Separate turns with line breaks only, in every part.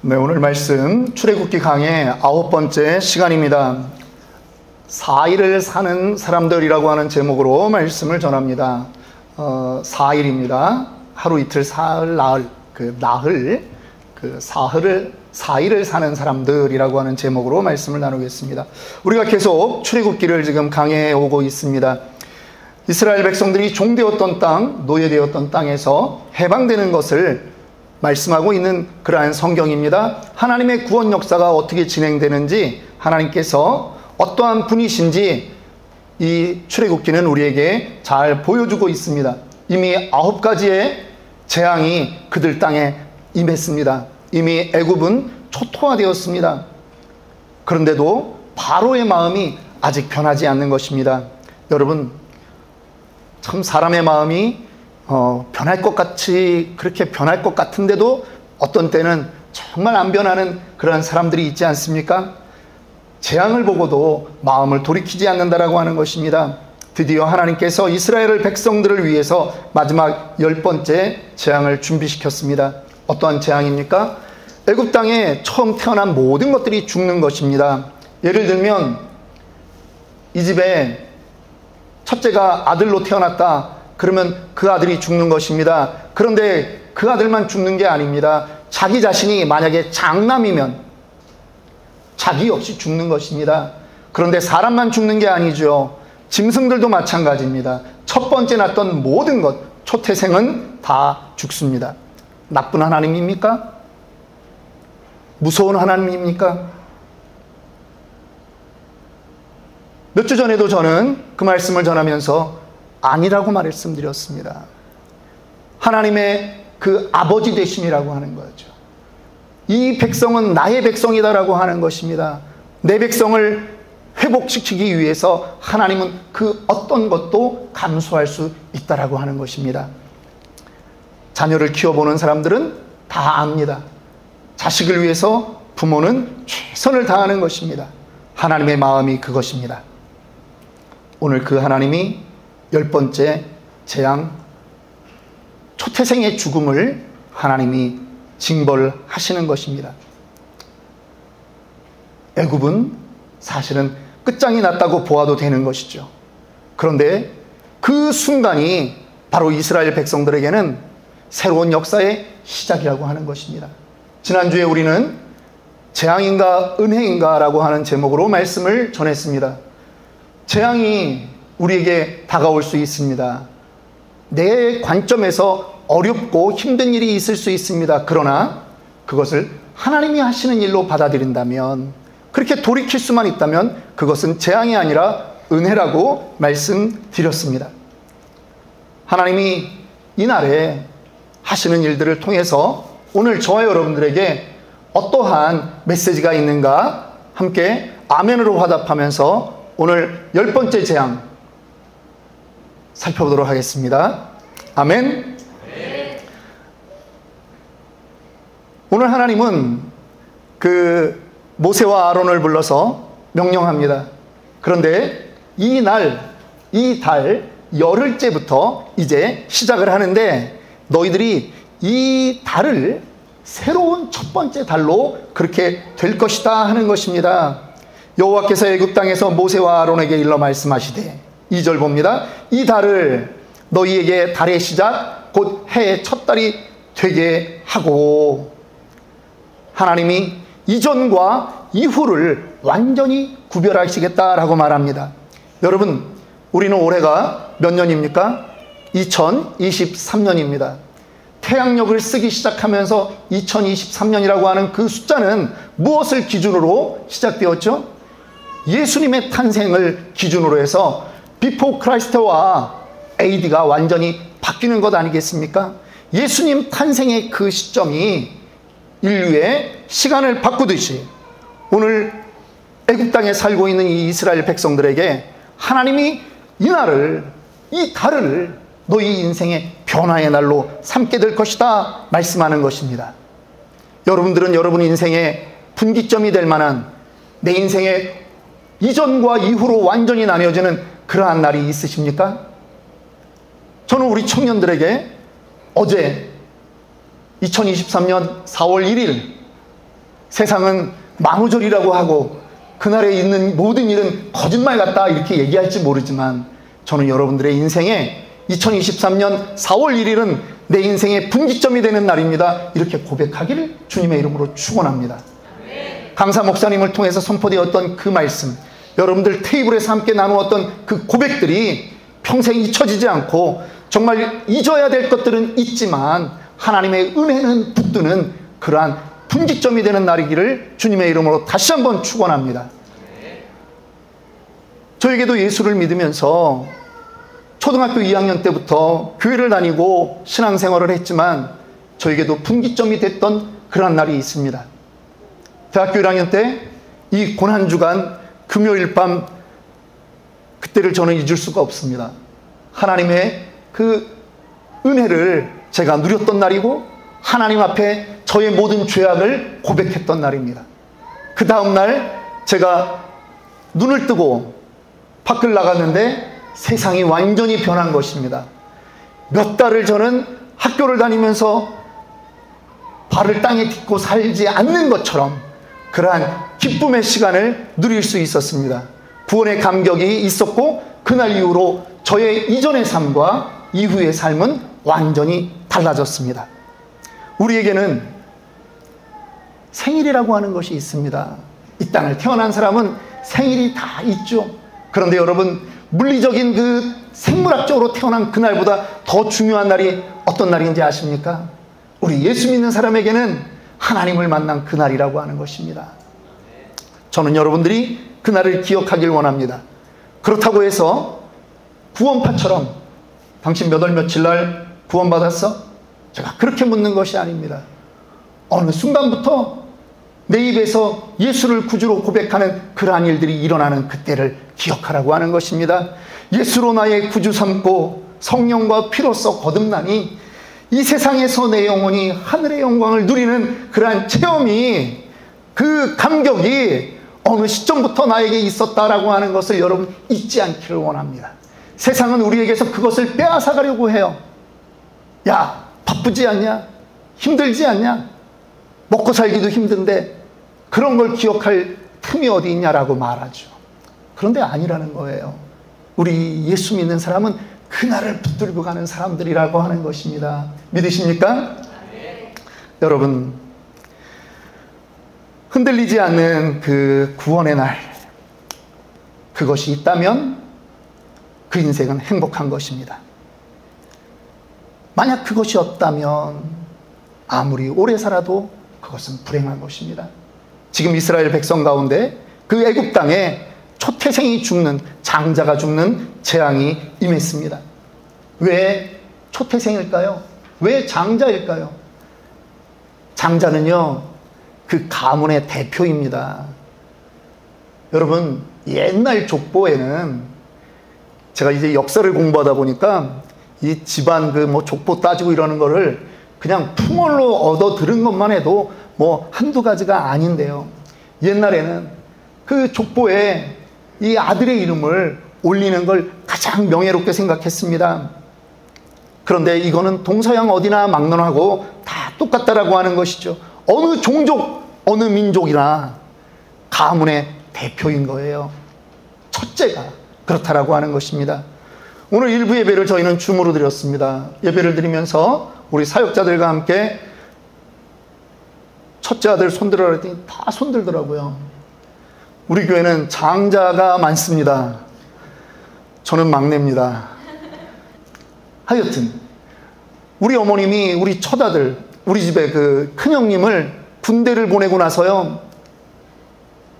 네, 오늘 말씀 출애굽기 강의 9번째 시간입니다. 4일을 사는 사람들이라고 하는 제목으로 말씀을 전합니다. 4일입니다. 하루 이틀 사흘 나흘, 사흘을 4일을 사는 사람들이라고 하는 제목으로 말씀을 나누겠습니다. 우리가 계속 출애굽기를 지금 강해해 오고 있습니다. 이스라엘 백성들이 종되었던 땅, 노예되었던 땅에서 해방되는 것을 말씀하고 있는 그러한 성경입니다. 하나님의 구원 역사가 어떻게 진행되는지, 하나님께서 어떠한 분이신지 이 출애굽기는 우리에게 잘 보여주고 있습니다. 이미 9가지의 재앙이 그들 땅에 임했습니다. 이미 애굽은 초토화되었습니다. 그런데도 바로의 마음이 아직 변하지 않는 것입니다. 여러분, 참 사람의 마음이 변할 것 같이 그렇게 변할 것 같은데도 어떤 때는 정말 안 변하는 그런 사람들이 있지 않습니까? 재앙을 보고도 마음을 돌이키지 않는다라고 하는 것입니다. 드디어 하나님께서 이스라엘 백성들을 위해서 마지막 10번째 재앙을 준비시켰습니다. 어떠한 재앙입니까? 애굽 땅에 처음 태어난 모든 것들이 죽는 것입니다. 예를 들면 이 집에 첫째가 아들로 태어났다. 그러면 그 아들이 죽는 것입니다. 그런데 그 아들만 죽는 게 아닙니다. 자기 자신이 만약에 장남이면 자기 역시 죽는 것입니다. 그런데 사람만 죽는 게 아니죠. 짐승들도 마찬가지입니다. 첫 번째 낳았던 모든 것, 초태생은 다 죽습니다. 나쁜 하나님입니까? 무서운 하나님입니까? 몇 주 전에도 저는 그 말씀을 전하면서 아니라고 말씀드렸습니다. 하나님의 그 아버지 되심이라고 하는 거죠. 이 백성은 나의 백성이다라고 하는 것입니다. 내 백성을 회복시키기 위해서 하나님은 그 어떤 것도 감수할 수 있다라고 하는 것입니다. 자녀를 키워보는 사람들은 다 압니다. 자식을 위해서 부모는 최선을 다하는 것입니다. 하나님의 마음이 그것입니다. 오늘 그 하나님이 10번째 재앙, 초태생의 죽음을 하나님이 징벌하시는 것입니다. 애굽은 사실은 끝장이 났다고 보아도 되는 것이죠. 그런데 그 순간이 바로 이스라엘 백성들에게는 새로운 역사의 시작이라고 하는 것입니다. 지난주에 우리는 재앙인가 은혜인가 라고 하는 제목으로 말씀을 전했습니다. 재앙이 우리에게 다가올 수 있습니다. 내 관점에서 어렵고 힘든 일이 있을 수 있습니다. 그러나 그것을 하나님이 하시는 일로 받아들인다면, 그렇게 돌이킬 수만 있다면 그것은 재앙이 아니라 은혜라고 말씀드렸습니다. 하나님이 이날에 하시는 일들을 통해서 오늘 저와 여러분들에게 어떠한 메시지가 있는가 함께 아멘으로 화답하면서 오늘 10번째 재앙 살펴보도록 하겠습니다. 아멘. 네. 오늘 하나님은 그 모세와 아론을 불러서 명령합니다. 그런데 이 달 열흘째부터 이제 시작을 하는데, 너희들이 이 달을 새로운 첫 번째 달로 그렇게 될 것이다 하는 것입니다. 여호와께서 애굽 땅에서 모세와 아론에게 일러 말씀하시되, 2절 봅니다. 이 달을 너희에게 달의 시작 곧 해의 첫 달이 되게 하고, 하나님이 이전과 이후를 완전히 구별하시겠다라고 말합니다. 여러분, 우리는 올해가 몇 년입니까? 2023년입니다. 태양력을 쓰기 시작하면서 2023년이라고 하는 그 숫자는 무엇을 기준으로 시작되었죠? 예수님의 탄생을 기준으로 해서 비포 크라이스트와 AD가 완전히 바뀌는 것 아니겠습니까? 예수님 탄생의 그 시점이 인류의 시간을 바꾸듯이 오늘 애굽 땅에 살고 있는 이 이스라엘 백성들에게 하나님이 이 달을 너희 인생의 변화의 날로 삼게 될 것이다 말씀하는 것입니다. 여러분들은 여러분 인생의 분기점이 될 만한, 내 인생의 이전과 이후로 완전히 나뉘어지는 그러한 날이 있으십니까? 저는 우리 청년들에게 어제 2023년 4월 1일 세상은 만우절이라고 하고 그날에 있는 모든 일은 거짓말 같다 이렇게 얘기할지 모르지만 저는 여러분들의 인생에 2023년 4월 1일은 내 인생의 분기점이 되는 날입니다. 이렇게 고백하기를 주님의 이름으로 축원합니다. 강사 목사님을 통해서 선포되었던 그 말씀, 여러분들 테이블에서 함께 나누었던 그 고백들이 평생 잊혀지지 않고 정말 잊어야 될 것들은 있지만 하나님의 은혜는 붙드는 그러한 분기점이 되는 날이기를 주님의 이름으로 다시 한번 축원합니다. 저에게도 예수를 믿으면서 초등학교 2학년 때부터 교회를 다니고 신앙생활을 했지만 저에게도 분기점이 됐던 그런 날이 있습니다. 대학교 1학년 때 이 고난주간 금요일 밤 그때를 저는 잊을 수가 없습니다. 하나님의 그 은혜를 제가 누렸던 날이고 하나님 앞에 저의 모든 죄악을 고백했던 날입니다. 그 다음날 제가 눈을 뜨고 밖을 나갔는데 세상이 완전히 변한 것입니다. 몇 달을 저는 학교를 다니면서 발을 땅에 딛고 살지 않는 것처럼 그러한 기쁨의 시간을 누릴 수 있었습니다. 구원의 감격이 있었고 그날 이후로 저의 이전의 삶과 이후의 삶은 완전히 달라졌습니다. 우리에게는 생일이라고 하는 것이 있습니다. 이 땅을 태어난 사람은 생일이 다 있죠. 그런데 여러분, 물리적인 그 생물학적으로 태어난 그날보다 더 중요한 날이 어떤 날인지 아십니까? 우리 예수 믿는 사람에게는 하나님을 만난 그날이라고 하는 것입니다. 저는 여러분들이 그날을 기억하길 원합니다. 그렇다고 해서 구원파처럼 당신 몇 월 며칠 날 구원받았어? 제가 그렇게 묻는 것이 아닙니다. 어느 순간부터 내 입에서 예수를 구주로 고백하는 그러한 일들이 일어나는 그때를 기억하라고 하는 것입니다. 예수로 나의 구주 삼고 성령과 피로써 거듭나니 이 세상에서 내 영혼이 하늘의 영광을 누리는 그러한 체험이, 그 감격이 어느 시점부터 나에게 있었다라고 하는 것을 여러분 잊지 않기를 원합니다. 세상은 우리에게서 그것을 빼앗아가려고 해요. 야, 바쁘지 않냐? 힘들지 않냐? 먹고 살기도 힘든데 그런 걸 기억할 틈이 어디 있냐라고 말하죠. 그런데 아니라는 거예요. 우리 예수 믿는 사람은 그날을 붙들고 가는 사람들이라고 하는 것입니다. 믿으십니까? 네. 여러분, 흔들리지 않는 그 구원의 날, 그것이 있다면 그 인생은 행복한 것입니다. 만약 그것이 없다면 아무리 오래 살아도 그것은 불행한 것입니다. 지금 이스라엘 백성 가운데 그 애굽 땅에 초태생이 죽는, 장자가 죽는 재앙이 임했습니다. 왜 초태생일까요? 왜 장자일까요? 장자는요, 그 가문의 대표입니다. 여러분, 옛날 족보에는 제가 이제 역사를 공부하다 보니까 이 집안 그 뭐 족보 따지고 이러는 거를 그냥 풍월로 얻어 들은 것만 해도 뭐 한두 가지가 아닌데요. 옛날에는 그 족보에 이 아들의 이름을 올리는 걸 가장 명예롭게 생각했습니다. 그런데 이거는 동서양 어디나 막론하고 다 똑같다라고 하는 것이죠. 어느 종족, 어느 민족이나 가문의 대표인 거예요. 첫째가 그렇다라고 하는 것입니다. 오늘 일부 예배를 저희는 줌으로 드렸습니다. 예배를 드리면서 우리 사역자들과 함께 첫째 아들 손들어라 했더니 다 손들더라고요. 우리 교회는 장자가 많습니다. 저는 막내입니다. 하여튼 우리 어머님이 우리 첫아들, 우리 집에 그 큰형님을 군대를 보내고 나서요,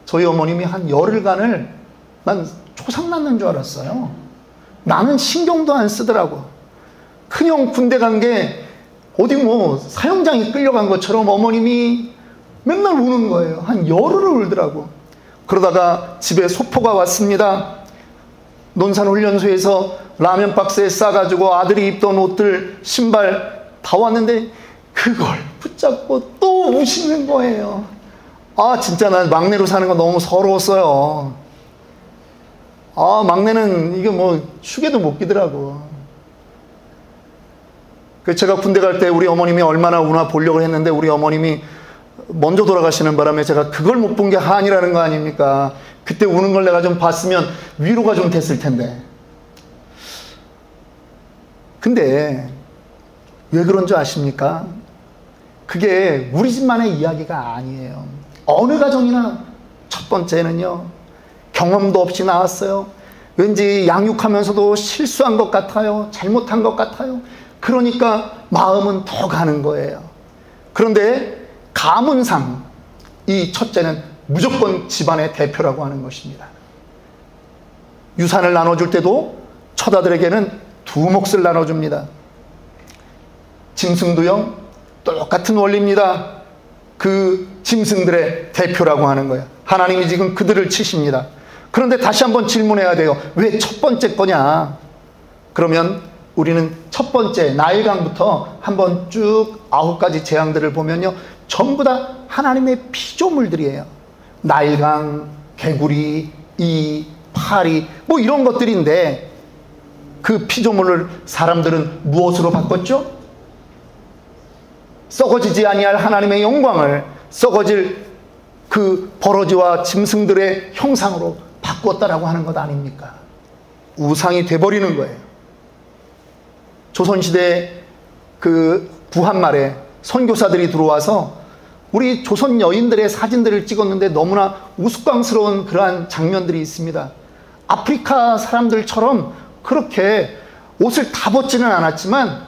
저희 어머님이 한 열흘간을 난 초상 났는 줄 알았어요. 나는 신경도 안 쓰더라고. 큰형 군대 간 게 어디 뭐 사형장에 끌려간 것처럼 어머님이 맨날 우는 거예요. 한 열흘을 울더라고. 그러다가 집에 소포가 왔습니다. 논산훈련소에서 라면 박스에 싸가지고 아들이 입던 옷들, 신발 다 왔는데 그걸 붙잡고 또 우시는 거예요. 아, 진짜 난 막내로 사는 거 너무 서러웠어요. 아, 막내는 이게 뭐 휴게도 못 끼더라고. 제가 군대 갈 때 우리 어머님이 얼마나 우나 보려고 했는데 우리 어머님이 먼저 돌아가시는 바람에 제가 그걸 못 본 게 한이라는 거 아닙니까? 그때 우는 걸 내가 좀 봤으면 위로가 좀 됐을 텐데. 근데 왜 그런 줄 아십니까? 그게 우리 집만의 이야기가 아니에요. 어느 가정이나 첫 번째는요, 경험도 없이 나왔어요. 왠지 양육하면서도 실수한 것 같아요. 잘못한 것 같아요. 그러니까 마음은 더 가는 거예요. 그런데 가문상 이 첫째는 무조건 집안의 대표라고 하는 것입니다. 유산을 나눠줄 때도 처자들에게는 두 몫을 나눠줍니다. 짐승도요, 똑같은 원리입니다. 그 짐승들의 대표라고 하는 거예요. 하나님이 지금 그들을 치십니다. 그런데 다시 한번 질문해야 돼요. 왜 첫 번째 거냐? 그러면 우리는 첫 번째 나일강부터 한번 쭉 9가지 재앙들을 보면요, 전부 다 하나님의 피조물들이에요. 나일강, 개구리, 이, 파리, 뭐 이런 것들인데, 그 피조물을 사람들은 무엇으로 바꿨죠? 썩어지지 아니할 하나님의 영광을 썩어질 그 버러지와 짐승들의 형상으로 바꾸었다라고 하는 것 아닙니까? 우상이 돼버리는 거예요. 조선시대 그 구한말에 선교사들이 들어와서 우리 조선 여인들의 사진들을 찍었는데 너무나 우스꽝스러운 그러한 장면들이 있습니다. 아프리카 사람들처럼 그렇게 옷을 다 벗지는 않았지만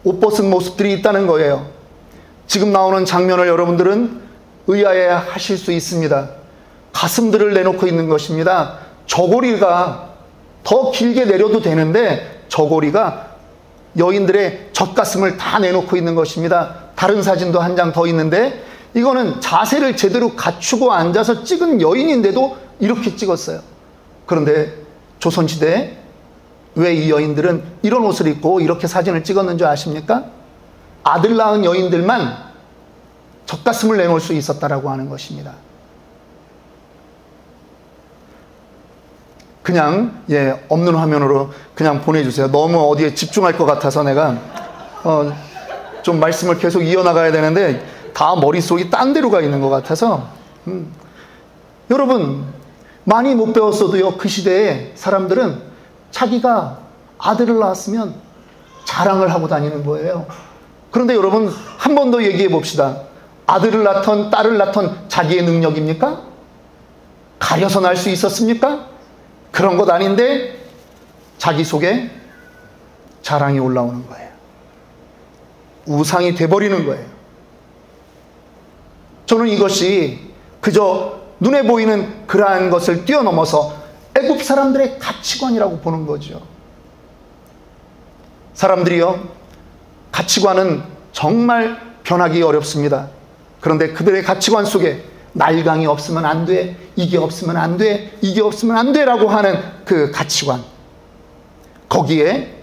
옷 벗은 모습들이 있다는 거예요. 지금 나오는 장면을 여러분들은 의아해 하실 수 있습니다. 가슴들을 내놓고 있는 것입니다. 저고리가 더 길게 내려도 되는데 저고리가 여인들의 젖가슴을 다 내놓고 있는 것입니다. 다른 사진도 한 장 더 있는데 이거는 자세를 제대로 갖추고 앉아서 찍은 여인인데도 이렇게 찍었어요. 그런데 조선시대에 왜 이 여인들은 이런 옷을 입고 이렇게 사진을 찍었는 줄 아십니까? 아들 낳은 여인들만 젖가슴을 내놓을 수 있었다라고 하는 것입니다. 그냥 없는 화면으로 그냥 보내주세요. 너무 어디에 집중할 것 같아서 내가 좀 말씀을 계속 이어나가야 되는데 다 머릿속이 딴 데로 가 있는 것 같아서 여러분 많이 못 배웠어도요, 그 시대에 사람들은 자기가 아들을 낳았으면 자랑을 하고 다니는 거예요. 그런데 여러분 한 번 더 얘기해 봅시다. 아들을 낳던 딸을 낳던 자기의 능력입니까? 가려서 낳을 수 있었습니까? 그런 것 아닌데 자기 속에 자랑이 올라오는 거예요. 우상이 돼버리는 거예요. 저는 이것이 그저 눈에 보이는 그러한 것을 뛰어넘어서 애굽 사람들의 가치관이라고 보는 거죠. 사람들이요, 가치관은 정말 변하기 어렵습니다. 그런데 그들의 가치관 속에 나일강이 없으면 안 돼, 이게 없으면 안 돼, 이게 없으면 안 돼라고 하는 그 가치관, 거기에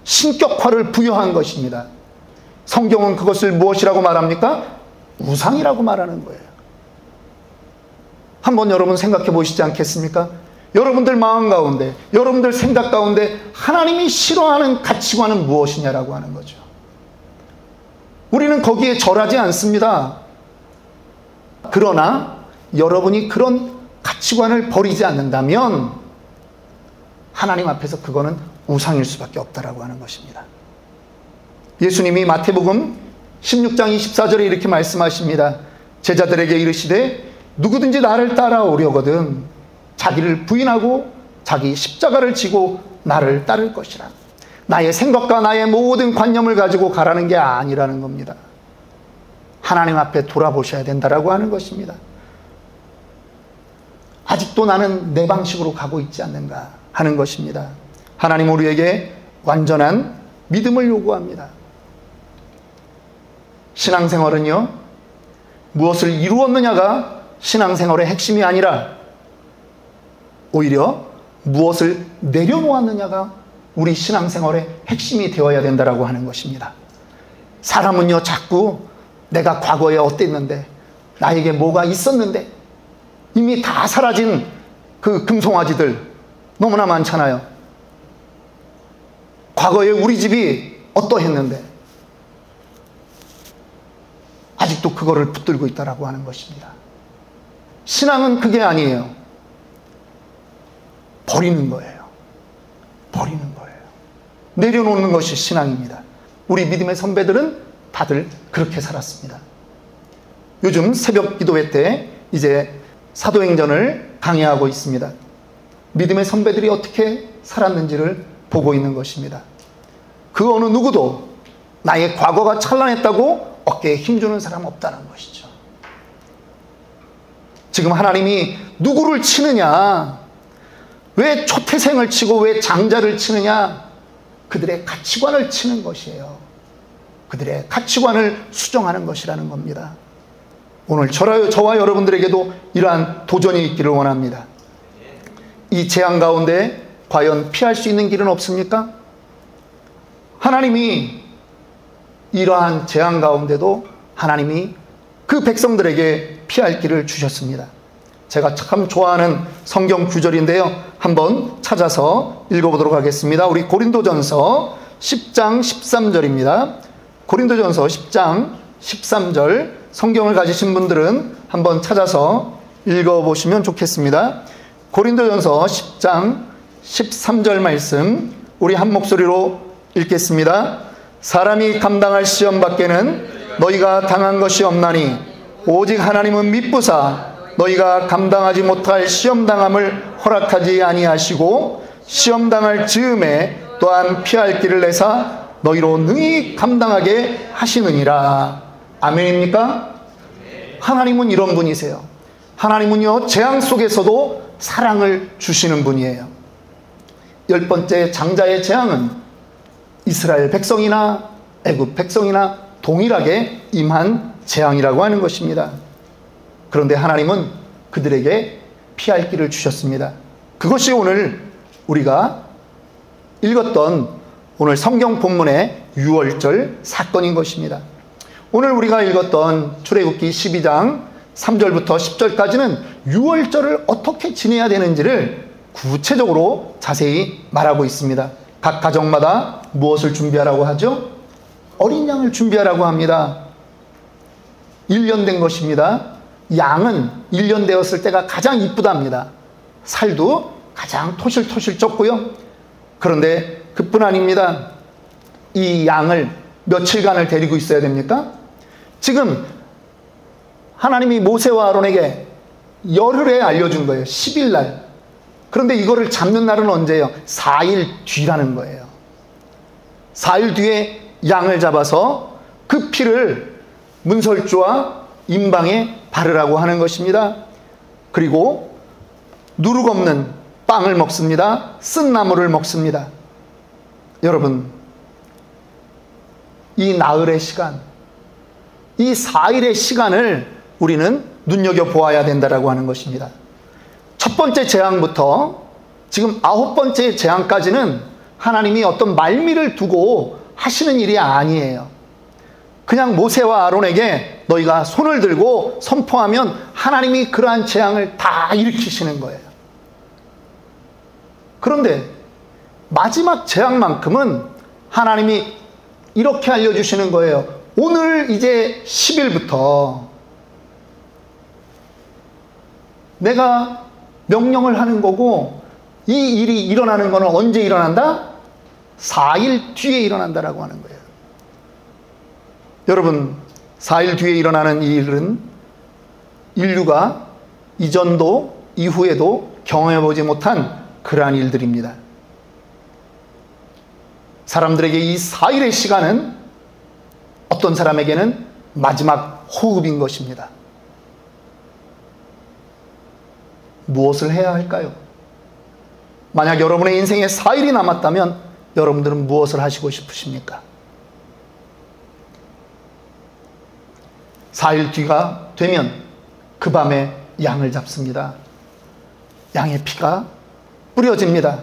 신격화를 부여한 것입니다. 성경은 그것을 무엇이라고 말합니까? 우상이라고 말하는 거예요. 한번 여러분 생각해 보시지 않겠습니까? 여러분들 마음 가운데, 여러분들 생각 가운데 하나님이 싫어하는 가치관은 무엇이냐라고 하는 거죠. 우리는 거기에 절하지 않습니다. 그러나 여러분이 그런 가치관을 버리지 않는다면 하나님 앞에서 그거는 우상일 수밖에 없다라고 하는 것입니다. 예수님이 마태복음 16장 24절에 이렇게 말씀하십니다. 제자들에게 이르시되 누구든지 나를 따라오려거든 자기를 부인하고 자기 십자가를 지고 나를 따를 것이라. 나의 생각과 나의 모든 관념을 가지고 가라는 게 아니라는 겁니다. 하나님 앞에 돌아보셔야 된다라고 하는 것입니다. 아직도 나는 내 방식으로 가고 있지 않는가 하는 것입니다. 하나님 우리에게 완전한 믿음을 요구합니다. 신앙생활은요, 무엇을 이루었느냐가 신앙생활의 핵심이 아니라 오히려 무엇을 내려놓았느냐가 우리 신앙생활의 핵심이 되어야 된다라고 하는 것입니다. 사람은요, 자꾸 내가 과거에 어땠는데, 나에게 뭐가 있었는데, 이미 다 사라진 그 금송아지들 너무나 많잖아요. 과거에 우리 집이 어떠했는데, 아직도 그거를 붙들고 있다라고 하는 것입니다. 신앙은 그게 아니에요. 버리는 거예요. 버리는 거예요. 내려놓는 것이 신앙입니다. 우리 믿음의 선배들은 다들 그렇게 살았습니다. 요즘 새벽 기도회 때 이제 사도행전을 강의하고 있습니다. 믿음의 선배들이 어떻게 살았는지를 보고 있는 것입니다. 그 어느 누구도 나의 과거가 찬란했다고 어깨에 힘주는 사람 없다는 것이죠. 지금 하나님이 누구를 치느냐, 왜 초태생을 치고 왜 장자를 치느냐, 그들의 가치관을 치는 것이에요. 그들의 가치관을 수정하는 것이라는 겁니다. 오늘 저와 여러분들에게도 이러한 도전이 있기를 원합니다. 이 재앙 가운데 과연 피할 수 있는 길은 없습니까? 하나님이 이러한 재앙 가운데도 하나님이 그 백성들에게 피할 길을 주셨습니다. 제가 참 좋아하는 성경 구절인데요. 한번 찾아서 읽어보도록 하겠습니다. 우리 고린도전서 10장 13절입니다. 고린도전서 10장 13절 성경을 가지신 분들은 한번 찾아서 읽어보시면 좋겠습니다. 고린도전서 10장 13절 말씀 우리 한 목소리로 읽겠습니다. 사람이 감당할 시험 밖에는 너희가 당한 것이 없나니 오직 하나님은 미쁘사 너희가 감당하지 못할 시험당함을 허락하지 아니하시고 시험당할 즈음에 또한 피할 길을 내사 너희로 능히 감당하게 하시느니라. 아멘입니까? 하나님은 이런 분이세요. 하나님은요, 재앙 속에서도 사랑을 주시는 분이에요. 10번째 장자의 재앙은 이스라엘 백성이나 애굽 백성이나 동일하게 임한 재앙이라고 하는 것입니다. 그런데 하나님은 그들에게 피할 길을 주셨습니다. 그것이 오늘 우리가 읽었던 오늘 성경 본문의 유월절 사건인 것입니다. 오늘 우리가 읽었던 출애굽기 12장 3절부터 10절까지는 유월절을 어떻게 지내야 되는지를 구체적으로 자세히 말하고 있습니다. 각 가정마다 무엇을 준비하라고 하죠? 어린 양을 준비하라고 합니다. 1년 된 것입니다. 양은 1년 되었을 때가 가장 이쁘답니다. 살도 가장 토실토실 쪘고요. 그런데 그뿐 아닙니다. 이 양을 며칠간을 데리고 있어야 됩니까? 지금 하나님이 모세와 아론에게 열흘에 알려준 거예요. 10일 날. 그런데 이거를 잡는 날은 언제예요? 4일 뒤라는 거예요. 4일 뒤에 양을 잡아서 그 피를 문설주와 임방에 바르라고 하는 것입니다. 그리고 누룩 없는 빵을 먹습니다. 쓴 나물을 먹습니다. 여러분, 이 나흘의 시간, 이 4일의 시간을 우리는 눈여겨보아야 된다라고 하는 것입니다. 첫 번째 재앙부터 지금 9번째 재앙까지는 하나님이 어떤 말미를 두고 하시는 일이 아니에요. 그냥 모세와 아론에게 너희가 손을 들고 선포하면 하나님이 그러한 재앙을 다 일으키시는 거예요. 그런데 마지막 재앙만큼은 하나님이 이렇게 알려주시는 거예요. 오늘 이제 10일부터 내가 명령을 하는 거고 이 일이 일어나는 거는 언제 일어난다? 4일 뒤에 일어난다라고 하는 거예요. 여러분, 4일 뒤에 일어나는 이 일은 인류가 이전도 이후에도 경험해보지 못한 그러한 일들입니다. 사람들에게 이 4일의 시간은 어떤 사람에게는 마지막 호흡인 것입니다. 무엇을 해야 할까요? 만약 여러분의 인생에 4일이 남았다면 여러분들은 무엇을 하시고 싶으십니까? 4일 뒤가 되면 그 밤에 양을 잡습니다. 양의 피가 뿌려집니다.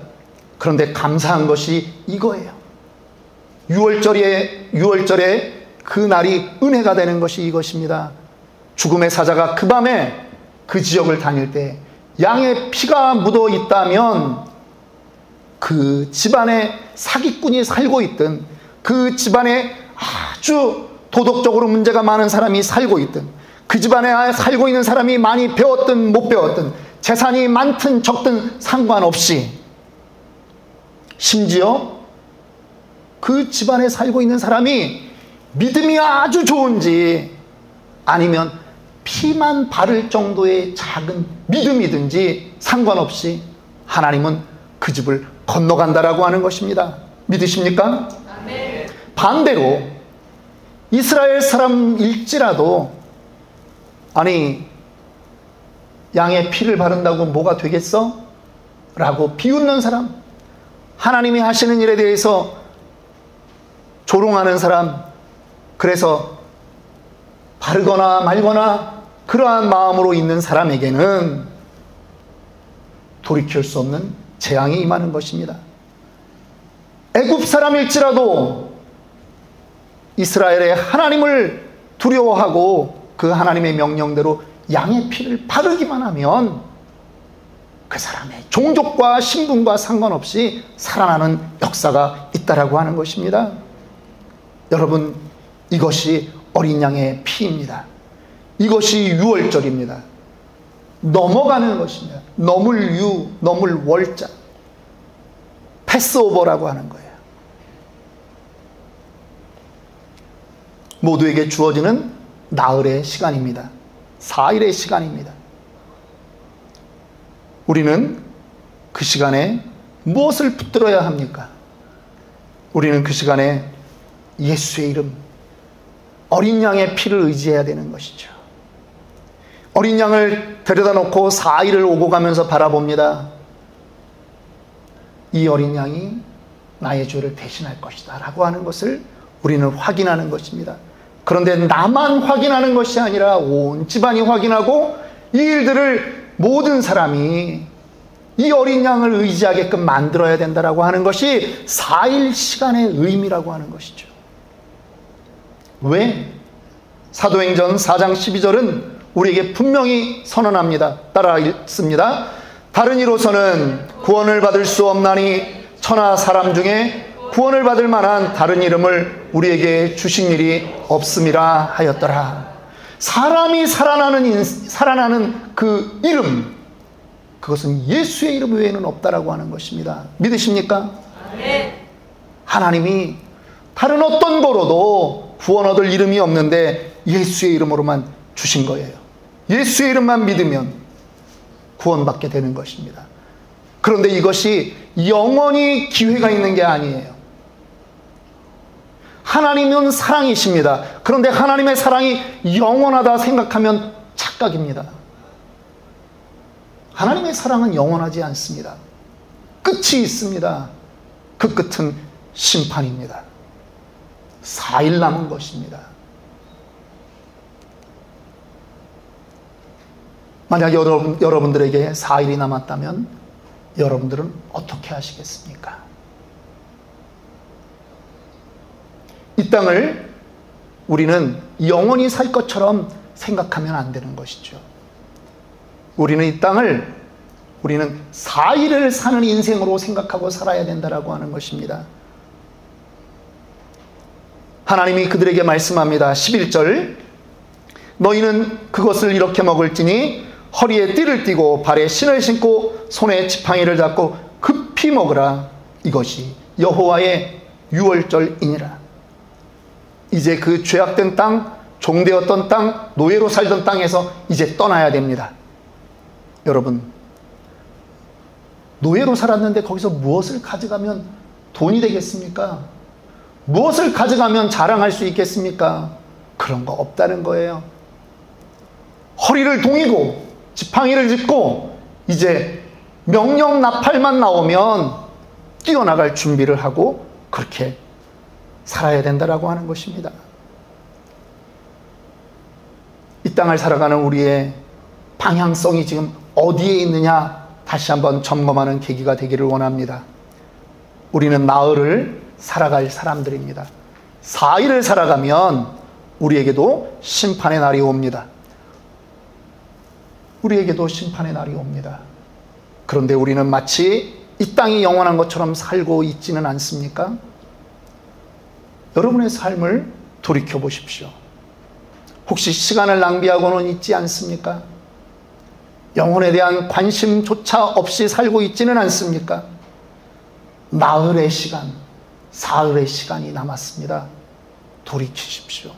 그런데 감사한 것이 이거예요. 6월절에 그 날이 은혜가 되는 것이 이것입니다. 죽음의 사자가 그 밤에 그 지역을 다닐 때 양의 피가 묻어 있다면 그 집안에 사기꾼이 살고 있든 그 집안에 아주 도덕적으로 문제가 많은 사람이 살고 있든, 그 집안에 살고 있는 사람이 많이 배웠든 못 배웠든, 재산이 많든 적든 상관없이, 심지어 그 집안에 살고 있는 사람이 믿음이 아주 좋은지 아니면 피만 바를 정도의 작은 믿음이든지 상관없이 하나님은 그 집을 건너간다라고 하는 것입니다. 믿으십니까? 네. 반대로 이스라엘 사람일지라도 아니 양의 피를 바른다고 뭐가 되겠어? 라고 비웃는 사람, 하나님이 하시는 일에 대해서 조롱하는 사람, 그래서 바르거나 말거나 그러한 마음으로 있는 사람에게는 돌이킬 수 없는 재앙이 임하는 것입니다. 애굽 사람일지라도 이스라엘의 하나님을 두려워하고 그 하나님의 명령대로 양의 피를 바르기만 하면 그 사람의 종족과 신분과 상관없이 살아나는 역사가 있다라고 하는 것입니다. 여러분, 이것이 어린 양의 피입니다. 이것이 유월절입니다. 넘어가는 것입니다. 넘을 유, 넘을 월자, 패스오버라고 하는 거예요. 모두에게 주어지는 나흘의 시간입니다. 4일의 시간입니다. 우리는 그 시간에 무엇을 붙들어야 합니까? 우리는 그 시간에 예수의 이름, 어린 양의 피를 의지해야 되는 것이죠. 어린 양을 데려다 놓고 4일을 오고 가면서 바라봅니다. 이 어린 양이 나의 죄를 대신할 것이다 라고 하는 것을 우리는 확인하는 것입니다. 그런데 나만 확인하는 것이 아니라 온 집안이 확인하고 이 일들을 모든 사람이 이 어린 양을 의지하게끔 만들어야 된다라고 하는 것이 4일 시간의 의미라고 하는 것이죠. 왜? 사도행전 4장 12절은 우리에게 분명히 선언합니다. 따라 읽습니다. 다른 이로서는 구원을 받을 수 없나니 천하 사람 중에 구원을 받을 만한 다른 이름을 우리에게 주신 일이 없음이라 하였더라. 사람이 살아나는 그 이름, 그것은 예수의 이름 외에는 없다라고 하는 것입니다. 믿으십니까? 네. 하나님이 다른 어떤 거로도 구원 얻을 이름이 없는데 예수의 이름으로만 주신 거예요. 예수의 이름만 믿으면 구원받게 되는 것입니다. 그런데 이것이 영원히 기회가 있는 게 아니에요. 하나님은 사랑이십니다. 그런데 하나님의 사랑이 영원하다 생각하면 착각입니다. 하나님의 사랑은 영원하지 않습니다. 끝이 있습니다. 그 끝은 심판입니다. 4일 남은 것입니다. 만약 여러분들에게 4일이 남았다면 여러분들은 어떻게 하시겠습니까? 이 땅을 우리는 영원히 살 것처럼 생각하면 안 되는 것이죠. 우리는 이 땅을 우리는 4일을 사는 인생으로 생각하고 살아야 된다라고 하는 것입니다. 하나님이 그들에게 말씀합니다. 11절, 너희는 그것을 이렇게 먹을지니 허리에 띠를 띠고 발에 신을 신고 손에 지팡이를 잡고 급히 먹으라. 이것이 여호와의 유월절이니라. 이제 그 죄악된 땅, 종되었던 땅, 노예로 살던 땅에서 이제 떠나야 됩니다. 여러분, 노예로 살았는데 거기서 무엇을 가져가면 돈이 되겠습니까? 무엇을 가져가면 자랑할 수 있겠습니까? 그런 거 없다는 거예요. 허리를 동이고 지팡이를 짚고 이제 명령 나팔만 나오면 뛰어나갈 준비를 하고 그렇게 살아야 된다라고 하는 것입니다. 이 땅을 살아가는 우리의 방향성이 지금 어디에 있느냐 다시 한번 점검하는 계기가 되기를 원합니다. 우리는 나흘을 살아갈 사람들입니다. 4일을 살아가면 우리에게도 심판의 날이 옵니다. 우리에게도 심판의 날이 옵니다. 그런데 우리는 마치 이 땅이 영원한 것처럼 살고 있지는 않습니까? 여러분의 삶을 돌이켜 보십시오. 혹시 시간을 낭비하고는 있지 않습니까? 영혼에 대한 관심조차 없이 살고 있지는 않습니까? 나흘의 시간, 사흘의 시간이 남았습니다. 돌이키십시오.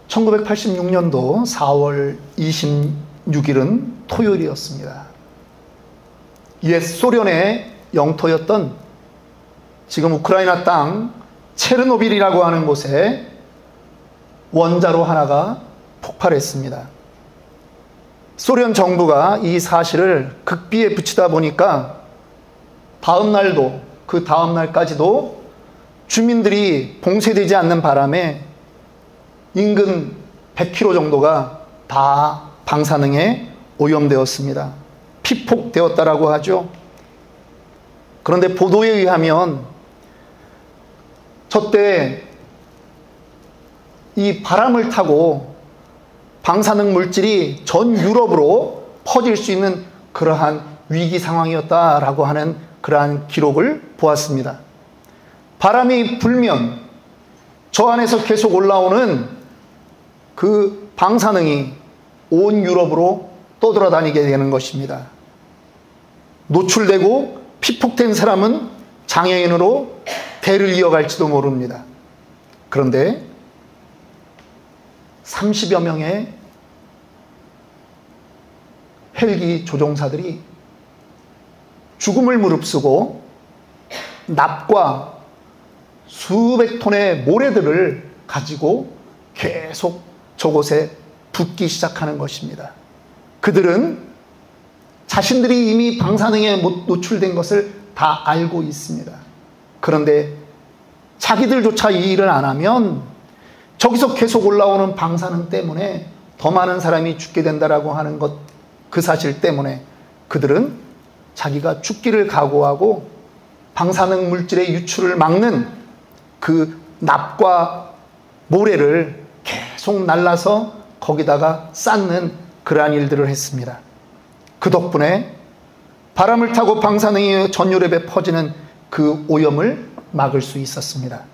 (1986년도 4월 26일은) 토요일이었습니다. 옛 소련의 영토였던 지금 우크라이나 땅 체르노빌이라고 하는 곳에 원자로 하나가 폭발했습니다. 소련 정부가 이 사실을 극비에 붙이다 보니까 다음 날도, 그 다음 날까지도 주민들이 봉쇄되지 않는 바람에 인근 100km 정도가 다 방사능에 오염되었습니다. 피폭되었다라고 하죠. 그런데 보도에 의하면 저때 이 바람을 타고 방사능 물질이 전 유럽으로 퍼질 수 있는 그러한 위기 상황이었다라고 하는 그러한 기록을 보았습니다. 바람이 불면 저 안에서 계속 올라오는 그 방사능이 온 유럽으로 떠돌아다니게 되는 것입니다. 노출되고 피폭된 사람은 장애인으로 대를 이어갈지도 모릅니다. 그런데 30여 명의 헬기 조종사들이 죽음을 무릅쓰고 납과 수백 톤의 모래들을 가지고 계속 저곳에 붓기 시작하는 것입니다. 그들은 자신들이 이미 방사능에 노출된 것을 다 알고 있습니다. 그런데 자기들조차 이 일을 안 하면 저기서 계속 올라오는 방사능 때문에 더 많은 사람이 죽게 된다라고 하는 것, 그 사실 때문에 그들은 자기가 죽기를 각오하고 방사능 물질의 유출을 막는 그 납과 모래를 계속 날라서 거기다가 쌓는 그러한 일들을 했습니다. 그 덕분에 바람을 타고 방사능이 전 유럽에 퍼지는 그 오염을 막을 수 있었습니다.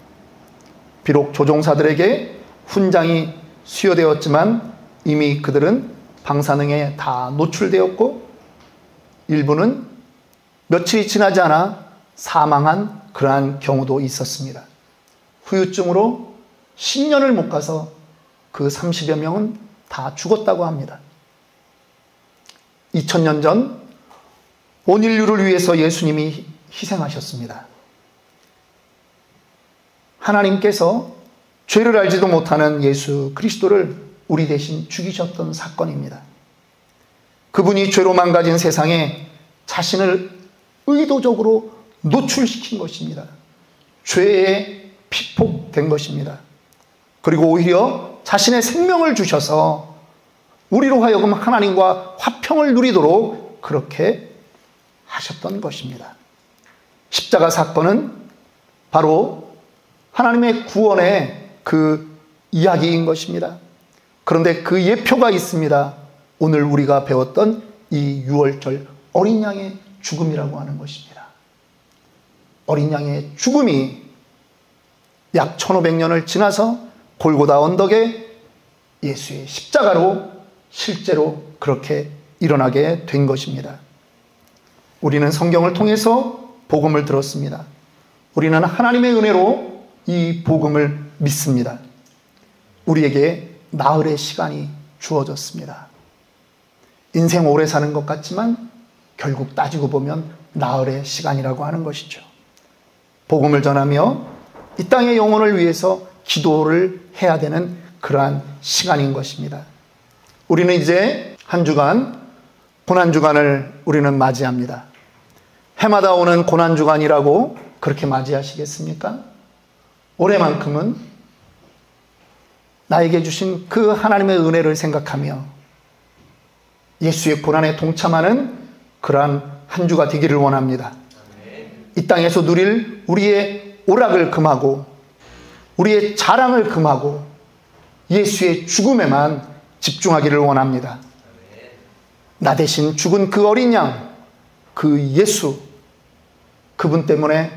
비록 조종사들에게 훈장이 수여되었지만 이미 그들은 방사능에 다 노출되었고 일부는 며칠이 지나지 않아 사망한 그러한 경우도 있었습니다. 후유증으로 10년을 못 가서 그 30여 명은 다 죽었다고 합니다. 2000년 전 온 인류를 위해서 예수님이 희생하셨습니다. 하나님께서 죄를 알지도 못하는 예수 그리스도를 우리 대신 죽이셨던 사건입니다. 그분이 죄로 망가진 세상에 자신을 의도적으로 노출시킨 것입니다. 죄에 피폭된 것입니다. 그리고 오히려 자신의 생명을 주셔서 우리로 하여금 하나님과 화평을 누리도록 그렇게 하셨던 것입니다. 십자가 사건은 바로 하나님의 구원의 그 이야기인 것입니다. 그런데 그 예표가 있습니다. 오늘 우리가 배웠던 이 유월절 어린 양의 죽음이라고 하는 것입니다. 어린 양의 죽음이 약 1500년을 지나서 골고다 언덕에 예수의 십자가로 실제로 그렇게 일어나게 된 것입니다. 우리는 성경을 통해서 복음을 들었습니다. 우리는 하나님의 은혜로 이 복음을 믿습니다. 우리에게 나흘의 시간이 주어졌습니다. 인생 오래 사는 것 같지만 결국 따지고 보면 나흘의 시간이라고 하는 것이죠. 복음을 전하며 이 땅의 영혼을 위해서 기도를 해야 되는 그러한 시간인 것입니다. 우리는 이제 한 주간 고난주간을 우리는 맞이합니다. 해마다 오는 고난주간이라고 그렇게 맞이하시겠습니까? 올해만큼은 나에게 주신 그 하나님의 은혜를 생각하며 예수의 고난에 동참하는 그러한 한 주가 되기를 원합니다. 이 땅에서 누릴 우리의 오락을 금하고 우리의 자랑을 금하고 예수의 죽음에만 집중하기를 원합니다. 나 대신 죽은 그 어린 양, 그 예수, 그분 때문에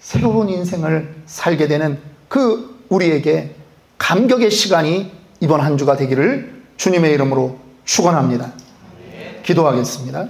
새로운 인생을 살게 되는 그 우리에게 감격의 시간이 이번 한 주가 되기를 주님의 이름으로 축원합니다. 기도하겠습니다.